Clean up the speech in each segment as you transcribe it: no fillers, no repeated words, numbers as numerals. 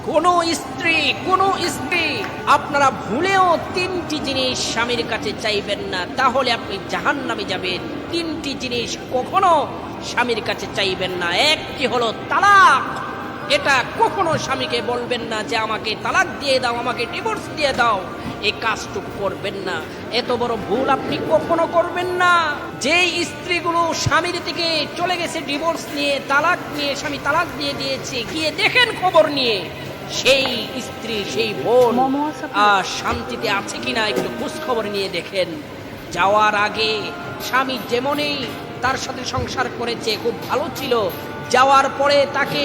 কোন স্ত্রী আপনারা ভুলেও তিনটি জিনিস স্বামীর কাছে চাইবেন না, তাহলে আপনি জাহান্নামে যাবেন। তিনটি জিনিস কখনো স্বামীর কাছে চাইবেন না। একটি হলো তালাক। এটা কখনো স্বামীকে বলবেন না যে আমাকে তালাক দিয়ে দাও, আমাকে ডিভোর্স দিয়ে দাও। এই কাজটুকু করবেন না। এত বড় ভুল আপনি কখনো করবেন না। যেই স্ত্রীগুলো স্বামীর থেকে চলে গেছে ডিভোর্স নিয়ে, তালাক নিয়ে, স্বামী তালাক দিয়ে দিয়েছে, গিয়ে দেখেন খবর নিয়ে সেই স্ত্রী, সেই বোন শান্তিতে আছে কিনা একটু খোঁজ খবর নিয়ে দেখেন। যাওয়ার আগে স্বামী যেমনই তার সাথে সংসার করেছে, খুব ভালো ছিল, যাওয়ার পরে তাকে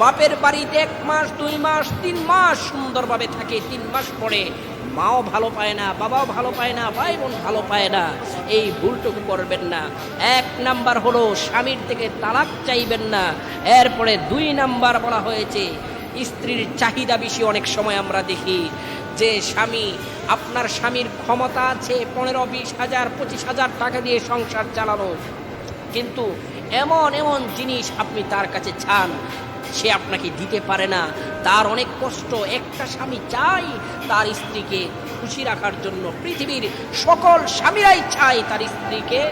বাপের বাড়িতে 1 মাস 2 মাস 3 মাস সুন্দরভাবে থাকে, 3 মাস পরে মাও ভালো পায় না, বাবাও ভালো পায় না, ভাই বোন ভালো পায় না। এই ভুলটুকু করবেন না। 1 নাম্বার হলো স্বামীর থেকে তালাক চাইবেন না। এরপরে 2 নাম্বার বলা হয়েছে স্ত্রীর চাহিদা বেশি। অনেক সময় আমরা দেখি যে আপনার স্বামীর ক্ষমতা আছে 15-20 হাজার 25 হাজার টাকা দিয়ে সংসার চালানো, কিন্তু এমন জিনিস আপনি তার কাছে চান, সে আপনাকে দিতে পারে না। তার অনেক কষ্ট। একটা স্বামী চাই তার স্ত্রীকে খুশি রাখার জন্য। পৃথিবীর সকল স্বামীরাই চায় তার স্ত্রীকে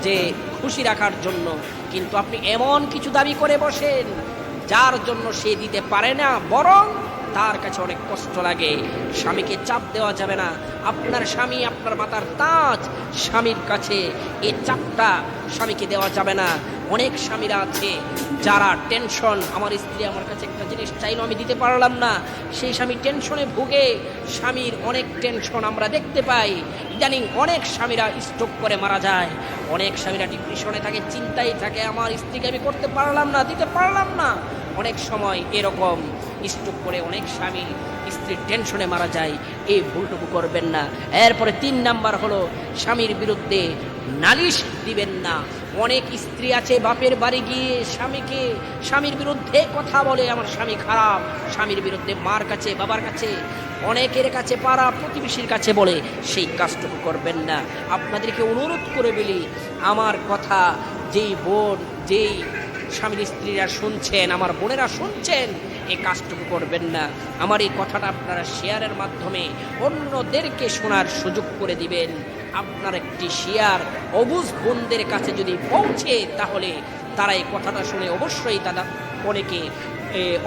যে খুশি রাখার জন্য, কিন্তু আপনি এমন কিছু দাবি করে বসেন যার জন্য সে দিতে পারে না, বরং তার কাছে অনেক কষ্ট লাগে। স্বামীকে চাপ দেওয়া যাবে না। আপনার স্বামী আপনার মাথার তাজ, স্বামীর কাছে এই চাপটা স্বামীকে দেওয়া যাবে না। অনেক স্বামীরা আছে যারা টেনশন, আমার স্ত্রী আমার কাছে একটা জিনিস চাইলো আমি দিতে পারলাম না, সেই স্বামী টেনশনে ভুগে। স্বামীর অনেক টেনশন আমরা দেখতে পাই। ইদানিং অনেক স্বামীরা স্ট্রোক করে মারা যায়, অনেক স্বামীরা ডিপ্রেশনে থাকে, চিন্তায় থাকে, আমার স্ত্রীকে আমি করতে পারলাম না, দিতে পারলাম না। অনেক সময় এরকম স্ট্রোক করে অনেক স্বামী স্ত্রীর টেনশনে মারা যায়। এই ভুলটুকু করবেন না। এরপরে 3 নাম্বার হলো স্বামীর বিরুদ্ধে নালিশ দিবেন না। অনেক স্ত্রী আছে বাপের বাড়ি গিয়ে স্বামীর বিরুদ্ধে কথা বলে, আমার স্বামী খারাপ, স্বামীর বিরুদ্ধে মার কাছে, বাবার কাছে, অনেকের কাছে, পাড়া প্রতিবেশীর কাছে বলে। সেই কাজটুকু করবেন না। আপনাদেরকে অনুরোধ করে বলি, আমার কথা যেই স্বামীর স্ত্রীরা শুনছেন, আমার বোনেরা শুনছেন, এই কাজটুকু করবেন না। আমার এই কথাটা আপনারা শেয়ারের মাধ্যমে অন্যদেরকে শোনার সুযোগ করে দিবেন। আপনার একটি শেয়ার অবুঝ বোনদের কাছে যদি পৌঁছে, তাহলে তারা এই কথাটা শুনে অবশ্যই তারা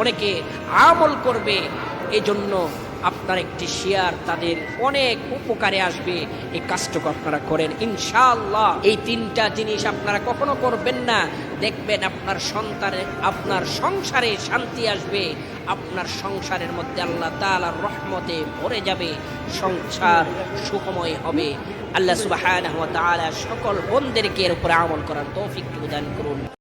অনেকে আমল করবে। এজন্য আপনার একটি শেয়ার তাদের অনেক উপকারে আসবে। এই কাজটুকু আপনারা করেন ইনশাআল্লাহ। এই 3টা জিনিস আপনারা কখনো করবেন না, দেখবেন আপনার সংসারে শান্তি আসবে, আপনার সংসারের মধ্যে আল্লাহ তাআলার রহমতে ভরে যাবে, সংসার সুখময় হবে। আল্লাহ সুবহানাহু ওয়া তাআলা সকল বোনদেরকে এর উপরে আমল করার তৌফিক দান করুন।